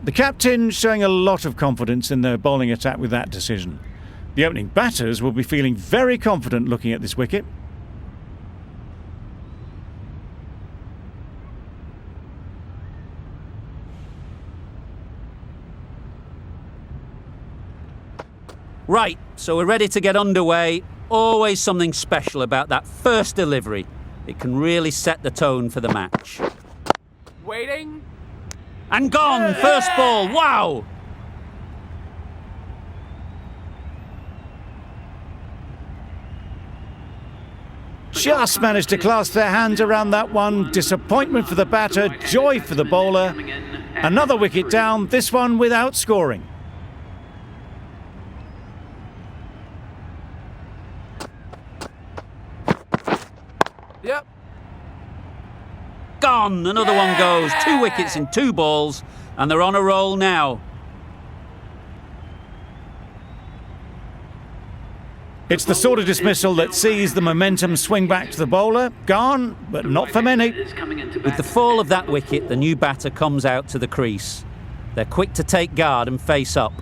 The captain showing a lot of confidence in their bowling attack with that decision. The opening batters will be feeling very confident looking at this wicket. Right, so we're ready to get underway. Always something special about that first delivery. It can really set the tone for the match. Waiting. And gone, first ball, wow! Just managed to clasp their hands around that one. Disappointment for the batter, joy for the bowler. Another wicket down, this one without scoring. Yep. Gone, another one goes. 2 wickets in 2 balls, and they're on a roll now. It's the sort of dismissal that sees the momentum swing back to the bowler. Gone, but not for many. With the fall of that wicket, the new batter comes out to the crease. They're quick to take guard and face up.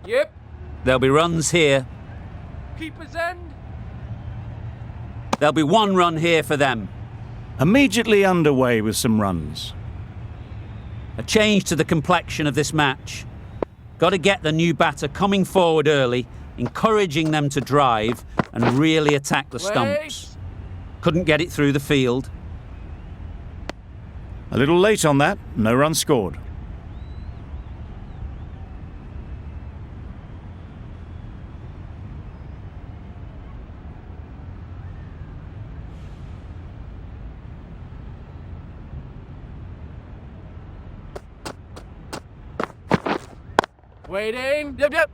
Yep. There'll be runs here. Keeper's end. There'll be 1 run here for them. Immediately underway with some runs. A change to the complexion of this match. Got to get the new batter coming forward early, encouraging them to drive and really attack the stumps. Couldn't get it through the field. A little late on that, no run scored. Waiting. Yep.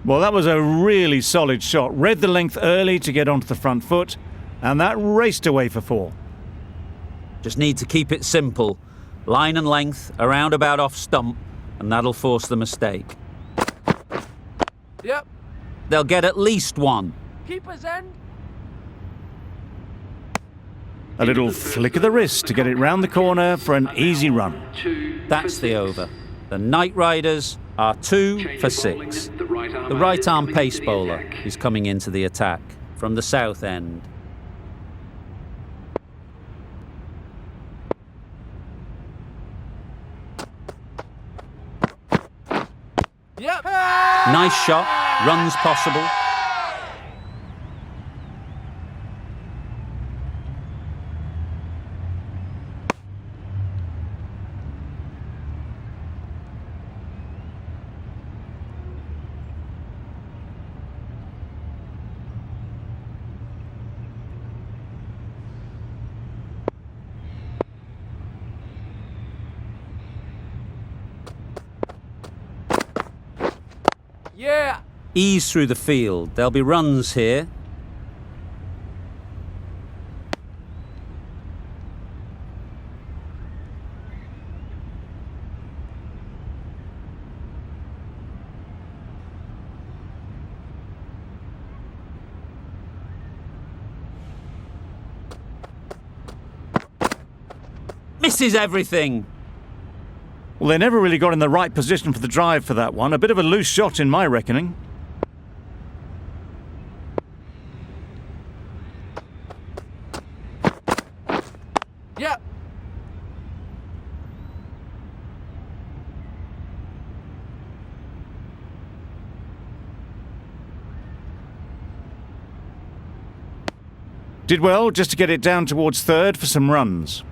Well, that was a really solid shot. Read the length early to get onto the front foot, and that raced away for 4. Just need to keep it simple. Line and length, around about off stump, and that'll force the mistake. Yep. They'll get at least 1. Keeper's end. A little flick of the wrist to get it round the corner for an easy run. That's the over. The Night Riders are 2 for 6. The right-arm pace bowler is coming into the attack from the south end. Yep. Nice shot, runs possible. Yeah. Ease through the field. There'll be runs here. Misses everything. Well, they never really got in the right position for the drive for that one. A bit of a loose shot in my reckoning. Yep. Did well just to get it down towards third for some runs.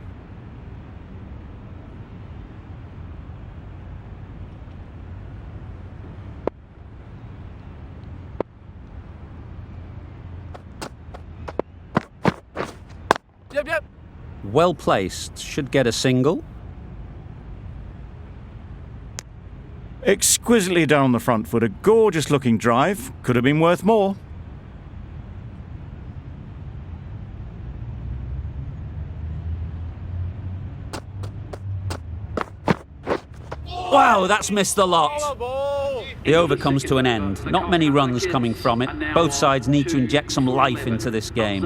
Yep. Well placed. Should get a single. Exquisitely down the front foot. A gorgeous looking drive. Could have been worth more. Wow, that's missed the lot. The over comes to an end. Not many runs coming from it. Both sides need to inject some life into this game.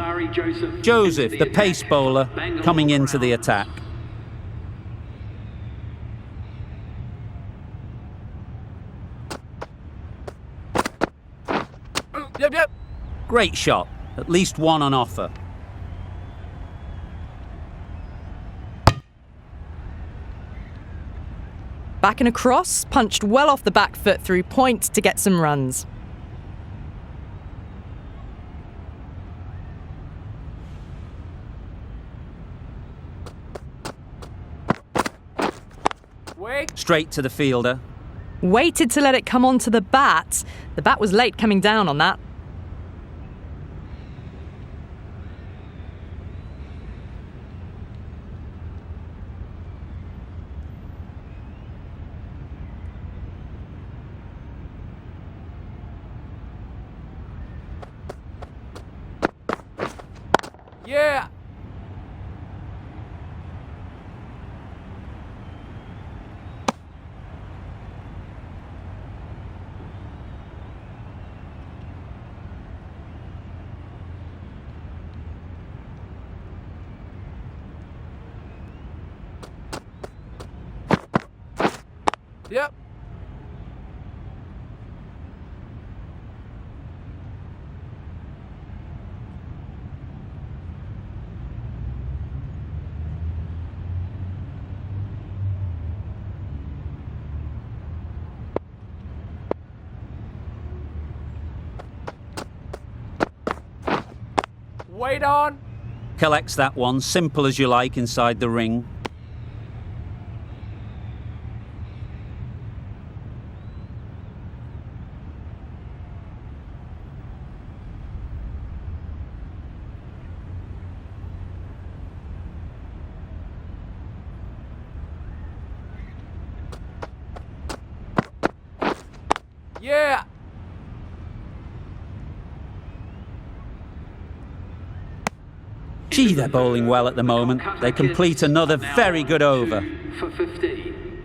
Joseph, the pace bowler, coming into the attack. Yep. Great shot. At least one on offer. Back and across, punched well off the back foot through point to get some runs. Wait. Straight to the fielder. Waited to let it come onto the bat. The bat was late coming down on that. Yeah. Yep. Wait on. Collects that one, simple as you like, inside the ring. Yeah. Gee, they're bowling well at the moment. They complete another very good over. For 15.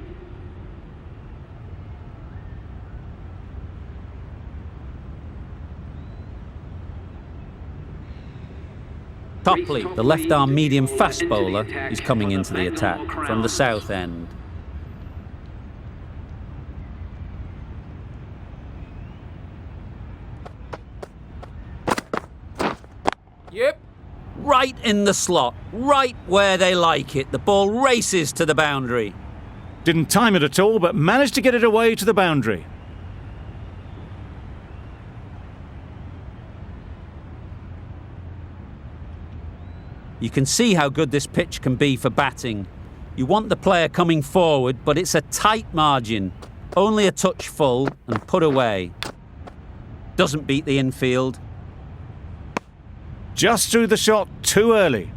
Topley, the left-arm medium fast bowler, is coming into the attack from the south end. Yep. Right in the slot, right where they like it. The ball races to the boundary. Didn't time it at all, but managed to get it away to the boundary. You can see how good this pitch can be for batting. You want the player coming forward, but it's a tight margin. Only a touch full and put away. Doesn't beat the infield. Just threw the shot too early.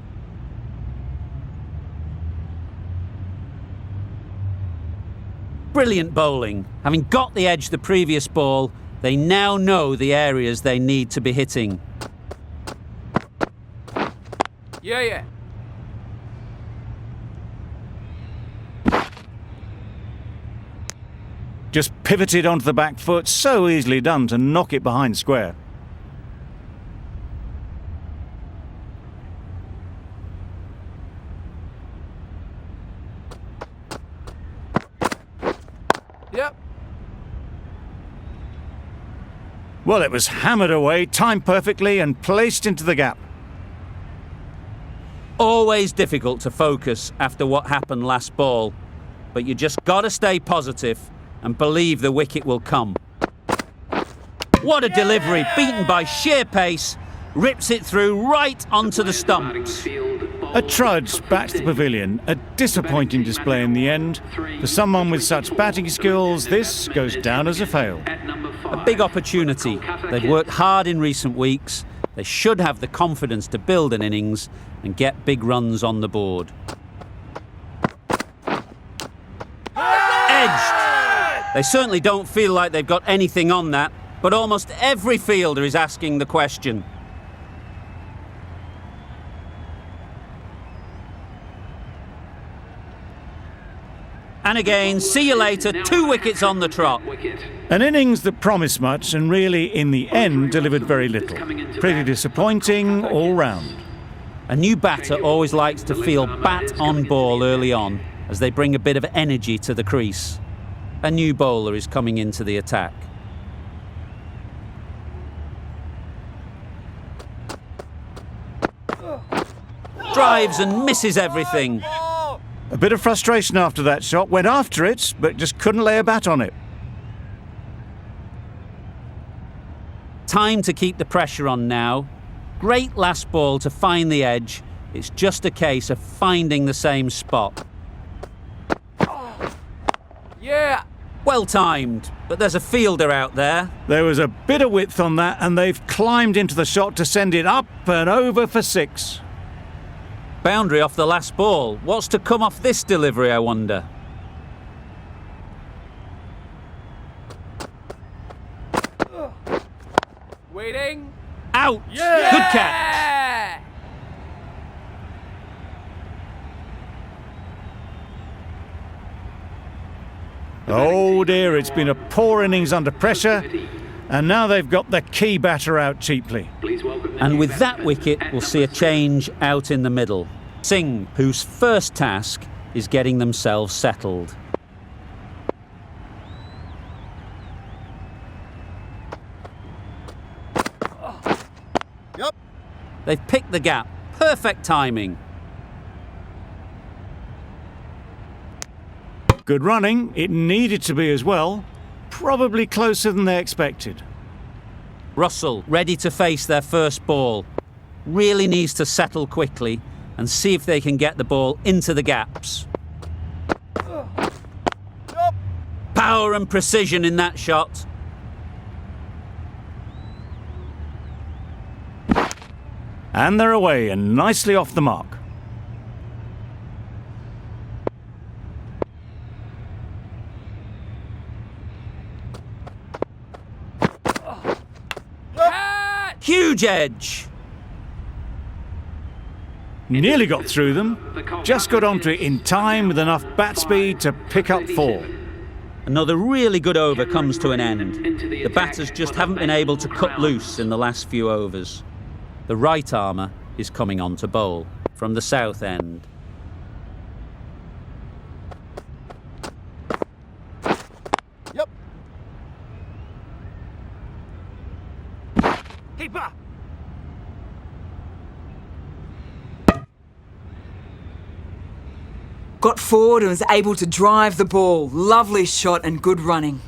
Brilliant bowling. Having got the edge the previous ball, they now know the areas they need to be hitting. Yeah. Just pivoted onto the back foot, so easily done to knock it behind square. Yep. Well, it was hammered away, timed perfectly and placed into the gap. Always difficult to focus after what happened last ball, but you just got to stay positive and believe the wicket will come. What a delivery, beaten by sheer pace, rips it through right onto the stumps. A trudge back to the pavilion, a disappointing display in the end. For someone with such batting skills, this goes down as a fail. A big opportunity. They've worked hard in recent weeks. They should have the confidence to build an innings and get big runs on the board. Edged. They certainly don't feel like they've got anything on that, but almost every fielder is asking the question. And again, see you later, 2 wickets on the trot. An innings that promised much and really, in the end, delivered very little. Pretty disappointing all round. A new batter always likes to feel bat on ball early on as they bring a bit of energy to the crease. A new bowler is coming into the attack. Drives and misses everything. A bit of frustration after that shot. Went after it, but just couldn't lay a bat on it. Time to keep the pressure on now. Great last ball to find the edge. It's just a case of finding the same spot. Yeah. Well timed, but there's a fielder out there. There was a bit of width on that, and they've climbed into the shot to send it up and over for 6. Boundary off the last ball. What's to come off this delivery, I wonder? Waiting. Out! Yeah. Good catch! Oh dear, it's been a poor innings under pressure, and now they've got the key batter out cheaply. And with that wicket, we'll see a change out in the middle. Singh, whose first task is getting themselves settled. Yep. They've picked the gap. Perfect timing. Good running, it needed to be as well. Probably closer than they expected. Russell, ready to face their first ball. Really needs to settle quickly and see if they can get the ball into the gaps. Power and precision in that shot. And they're away and nicely off the mark. Huge edge. Nearly got through them. Just got onto it in time with enough bat speed to pick up 4. Another really good over comes to an end. The batters just haven't been able to cut loose in the last few overs. The right armour is coming on to bowl from the south end. Yep. Keeper. Got forward and was able to drive the ball. Lovely shot and good running.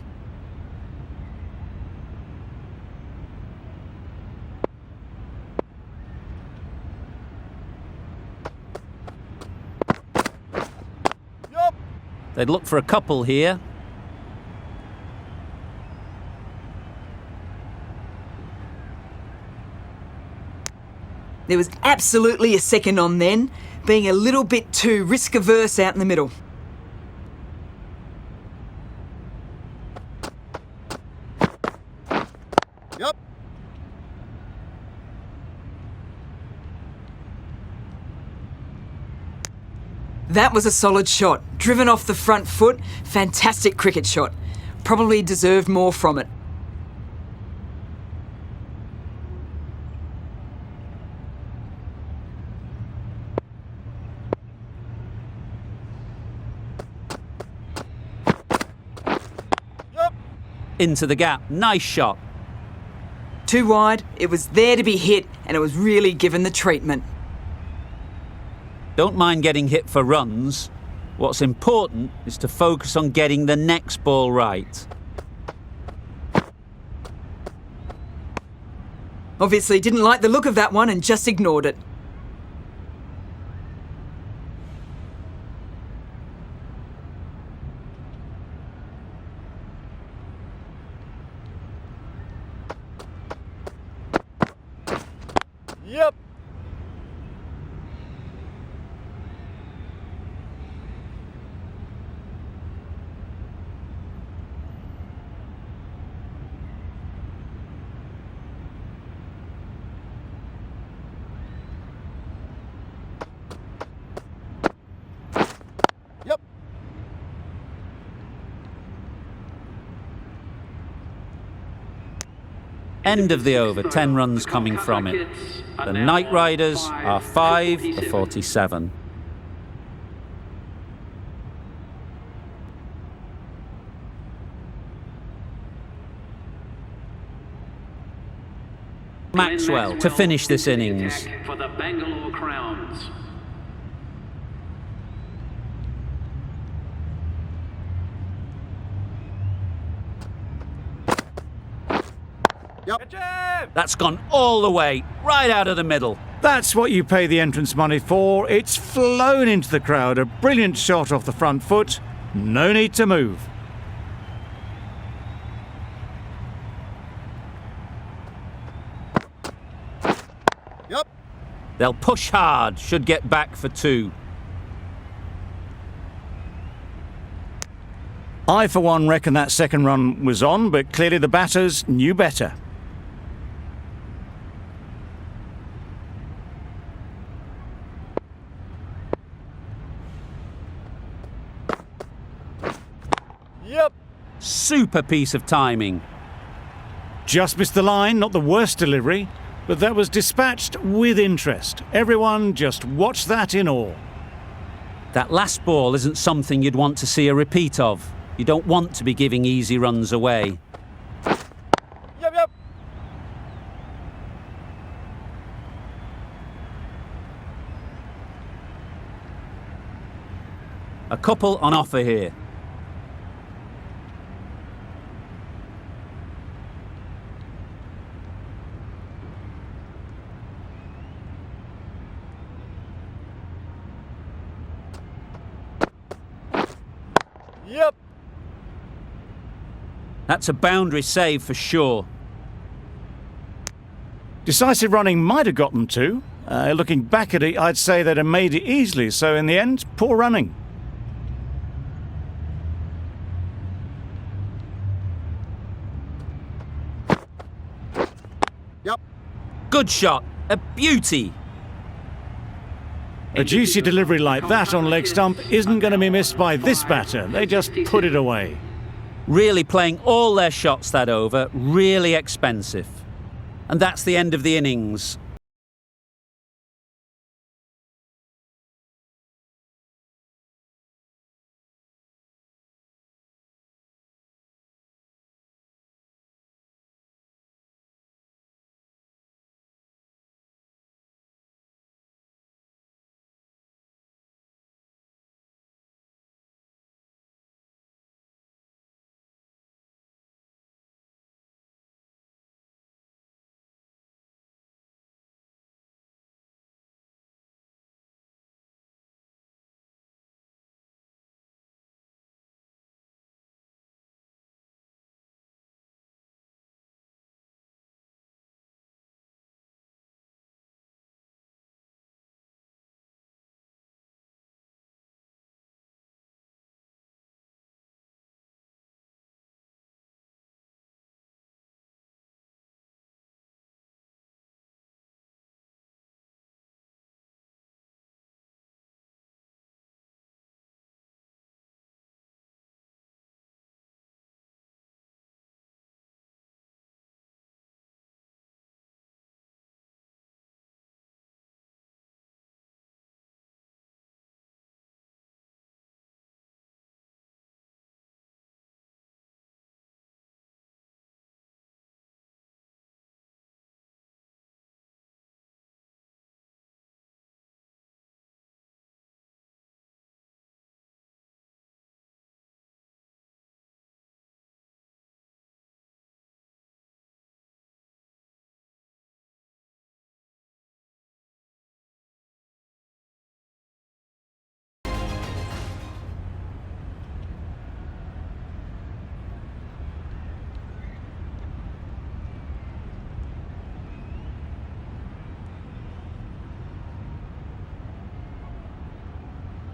Yep. They'd look for a couple here. There was absolutely a second on then, being a little bit too risk-averse out in the middle. Yep. That was a solid shot. Driven off the front foot, fantastic cricket shot. Probably deserved more from it. Into the gap. Nice shot. Too wide, it was there to be hit, and it was really given the treatment. Don't mind getting hit for runs. What's important is to focus on getting the next ball right. Obviously didn't like the look of that one and just ignored it. Yep. Yep. End of the over, 10 runs coming from it. The Knight Riders are 5 for 47. Maxwell to finish this innings. For the Bangalore Crowns. Yep. That's gone all the way, right out of the middle. That's what you pay the entrance money for. It's flown into the crowd. A brilliant shot off the front foot. No need to move. Yep. They'll push hard, should get back for 2. I, for one, reckon that second run was on, but clearly the batters knew better. Yep. Super piece of timing. Just missed the line, not the worst delivery, but that was dispatched with interest. Everyone just watched that in awe. That last ball isn't something you'd want to see a repeat of. You don't want to be giving easy runs away. Yep. A couple on offer here. Yep. That's a boundary save for sure. Decisive running might have got them to. Looking back at it, I'd say they'd have made it easily, so in the end, poor running. Yep. Good shot. A beauty. A juicy delivery like that on leg stump isn't going to be missed by this batter. They just put it away. Really playing all their shots that over. Really expensive. And that's the end of the innings.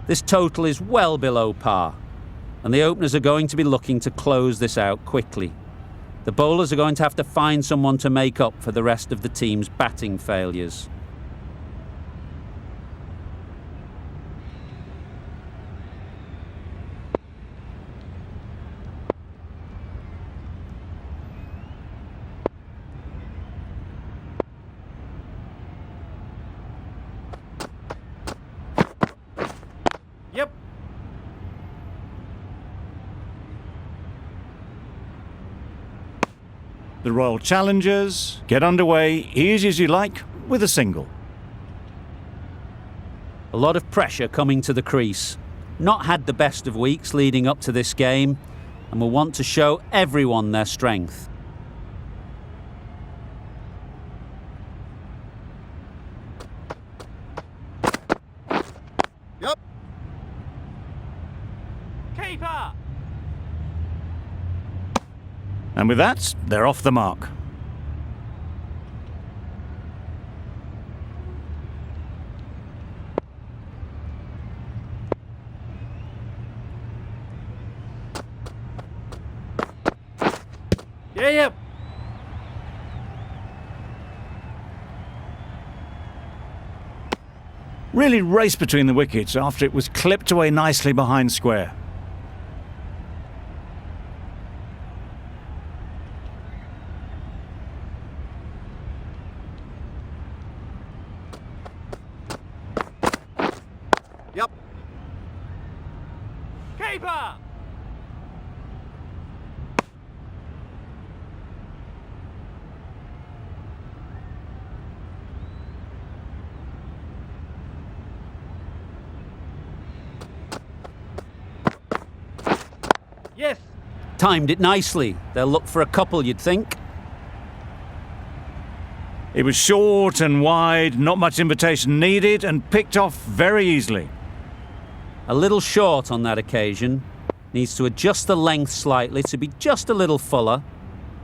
This total is well below par, and the openers are going to be looking to close this out quickly. The bowlers are going to have to find someone to make up for the rest of the team's batting failures. Yep. The Royal Challengers get underway easy as you like with a single. A lot of pressure coming to the crease. Not had the best of weeks leading up to this game and will want to show everyone their strength. Yep. Keeper! And with that, they're off the mark. Yeah, yep. Really raced between the wickets after it was clipped away nicely behind square. Yep. Keeper! Yes. Timed it nicely. They'll look for a couple, you'd think. It was short and wide, not much invitation needed, and picked off very easily. A little short on that occasion. Needs to adjust the length slightly to be just a little fuller.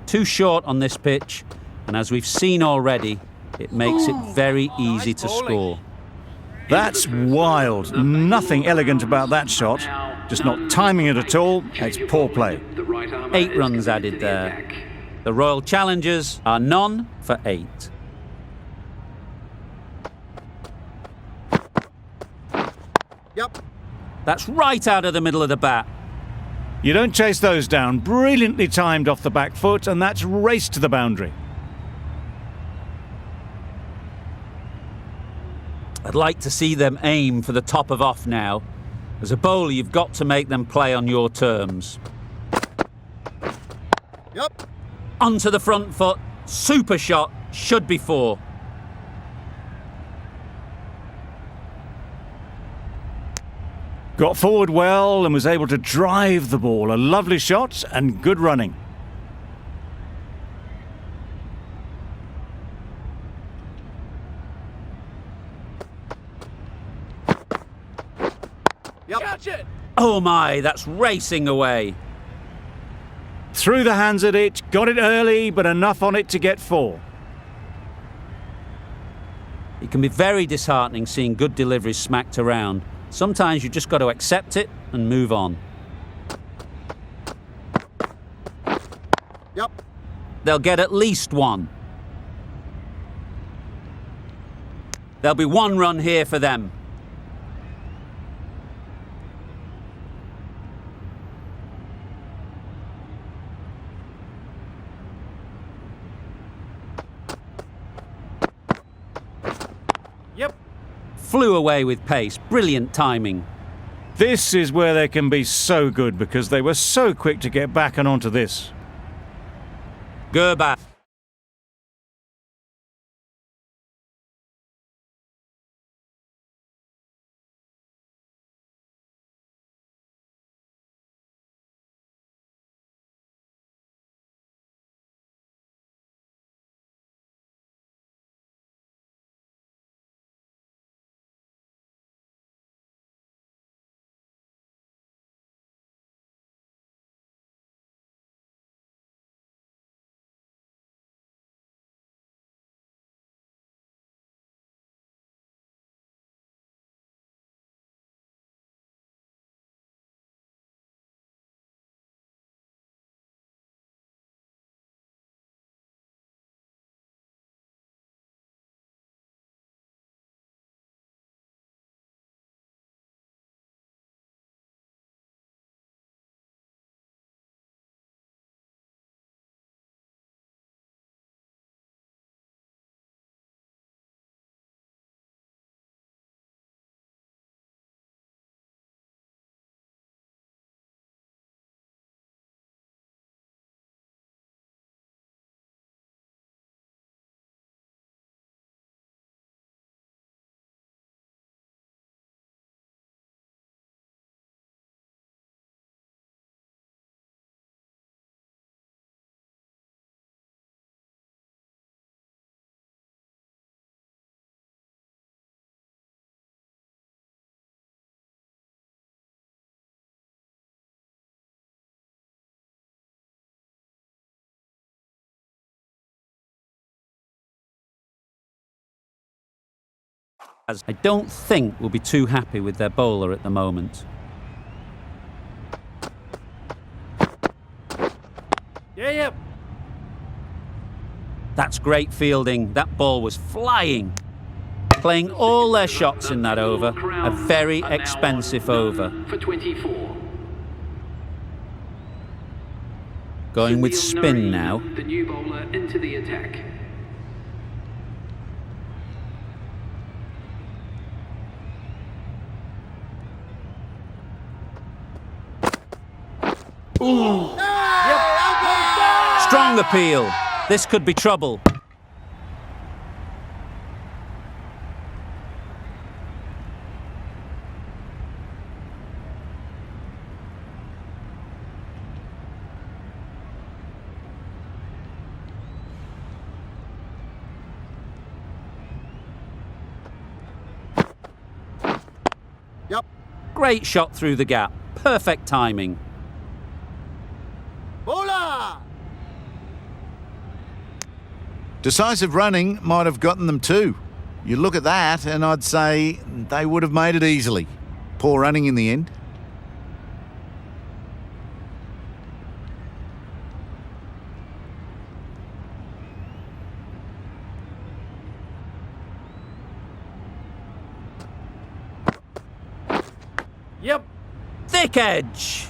Too short on this pitch, and as we've seen already, it makes it very easy to score. That's wild. Nothing elegant about that shot. Just not timing it at all. It's poor play. 8 runs added there. The Royal Challengers are none for 8. Yep. That's right out of the middle of the bat. You don't chase those down. Brilliantly timed off the back foot, and that's raced to the boundary. I'd like to see them aim for the top of off now. As a bowler, you've got to make them play on your terms. Yep. Onto the front foot. Super shot. Should be 4. Got forward well and was able to drive the ball. A lovely shot and good running. Yep. Catch it! Oh my, that's racing away. Threw the hands at it, got it early, but enough on it to get 4. It can be very disheartening seeing good deliveries smacked around. Sometimes you just got to accept it and move on. Yep. They'll get at least 1. There'll be 1 run here for them. Yep. Flew away with pace. Brilliant timing. This is where they can be so good because they were so quick to get back and onto this. Gerbat. I don't think will be too happy with their bowler at the moment. Yeah, yep. That's great fielding. That ball was flying. Playing all their shots in that over. A very expensive over. For 24. Going with spin now. The new bowler into the attack. Strong appeal. This could be trouble. Yep. Great shot through the gap. Perfect timing. Bowler! Decisive running might have gotten them too. You look at that and I'd say they would have made it easily. Poor running in the end. Yep. Thick edge.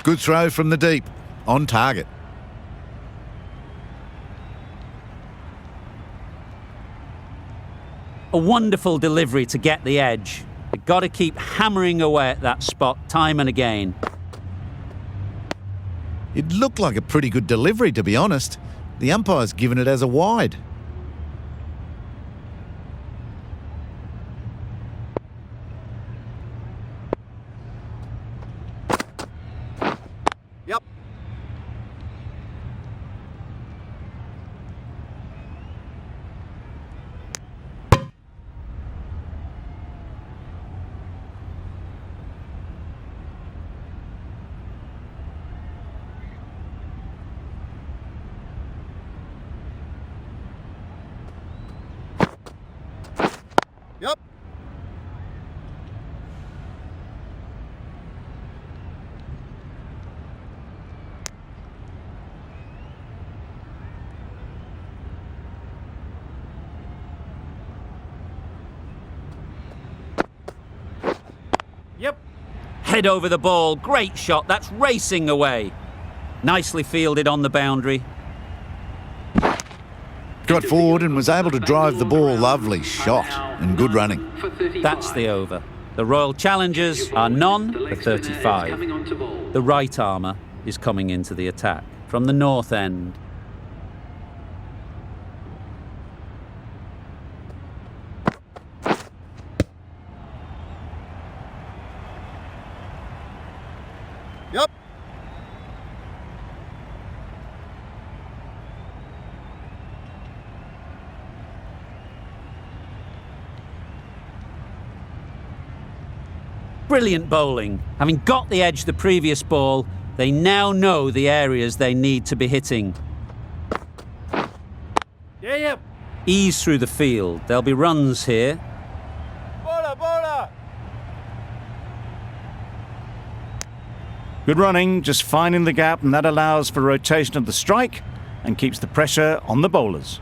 Good throw from the deep. On target. A wonderful delivery to get the edge. They've got to keep hammering away at that spot time and again. It looked like a pretty good delivery, to be honest. The umpire's given it as a wide. Yep. Yep. Yep. Head over the ball. Great shot. That's racing away. Nicely fielded on the boundary. Got forward and was able to drive the ball. Lovely shot and good running. For 35. That's the over. The Royal Challengers are none for 35. Coming on to bowl. The right armour is coming into the attack from the north end. Yep. Brilliant bowling. Having got the edge the previous ball, they now know the areas they need to be hitting. Yeah, yep. Ease through the field. There'll be runs here. Bowler, bowler. Good running, just finding the gap, and that allows for rotation of the strike and keeps the pressure on the bowlers.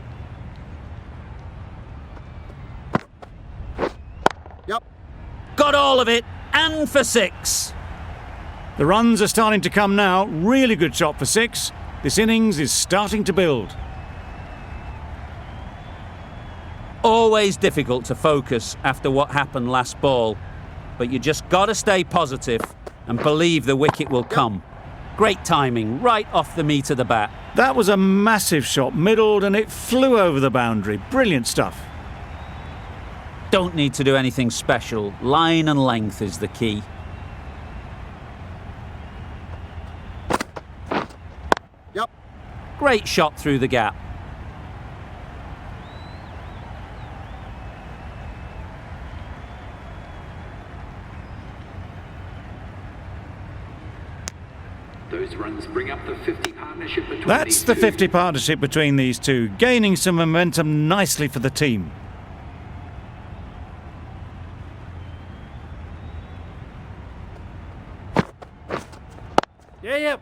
Yep. Got all of it, and for 6. The runs are starting to come now. Really good shot for 6. This innings is starting to build. Always difficult to focus after what happened last ball, but you just got to stay positive and believe the wicket will come. Great timing, right off the meat of the bat. That was a massive shot, middled, and it flew over the boundary. Brilliant stuff. Don't need to do anything special. Line and length is the key. Yep. Great shot through the gap. Those runs bring up the 50 partnership between That's these the two. 50 partnership between these two, gaining some momentum nicely for the team. Yep.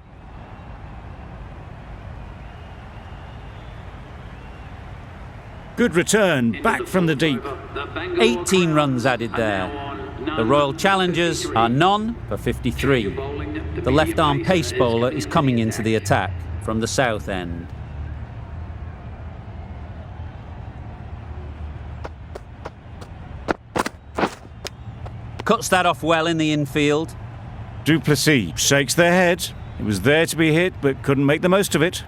Good return, Into back the from the fourth deep. over, the Bangalore 18 runs Crowns added are there. now on The none Royal for Challengers 53. are none for 53. Bowling, The medium left-arm pace pacer bowler is coming into the attack. attack from the south end. Cuts that off well in the infield. Duplessis shakes their head. It was there to be hit, but couldn't make the most of it.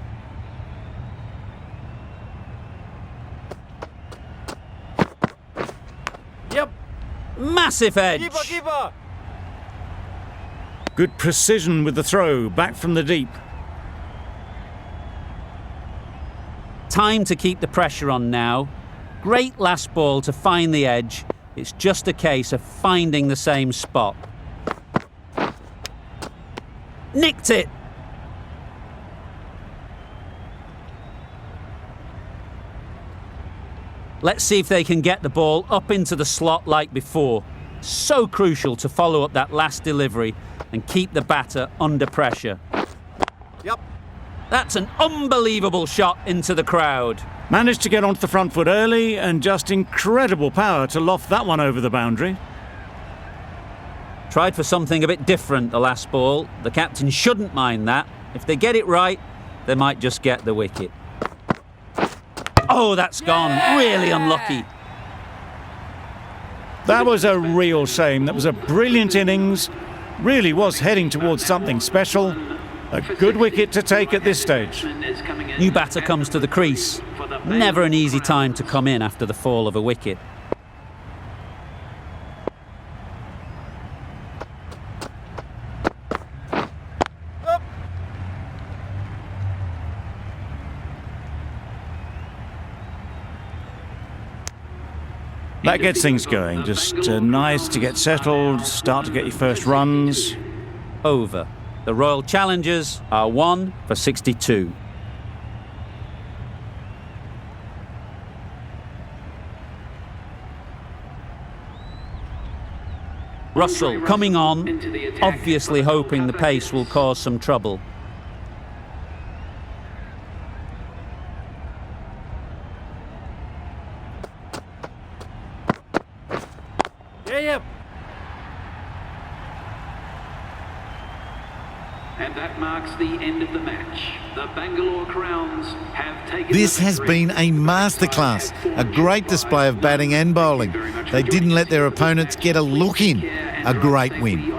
Yep. Massive edge. Keeper. Good precision with the throw, back from the deep. Time to keep the pressure on now. Great last ball to find the edge. It's just a case of finding the same spot. Nicked it. Let's see if they can get the ball up into the slot like before. So crucial to follow up that last delivery and keep the batter under pressure. Yep. That's an unbelievable shot into the crowd. Managed to get onto the front foot early and just incredible power to loft that one over the boundary. Tried for something a bit different the last ball. The captain shouldn't mind that. If they get it right, they might just get the wicket. Oh, that's gone. Really unlucky. That was a real shame. That was a brilliant innings. Really was heading towards something special. A good wicket to take at this stage. New batter comes to the crease. Never an easy time to come in after the fall of a wicket. That gets things going. Just nice to get settled, start to get your first runs. Over. The Royal Challengers are 1 for 62. Russell coming on, obviously hoping the pace will cause some trouble. Yep. And that marks the end of the match. The Bangalore Crowns have taken. This the has victory. been a masterclass, a great display of batting and bowling. They didn't let their opponents get a look in. A great win.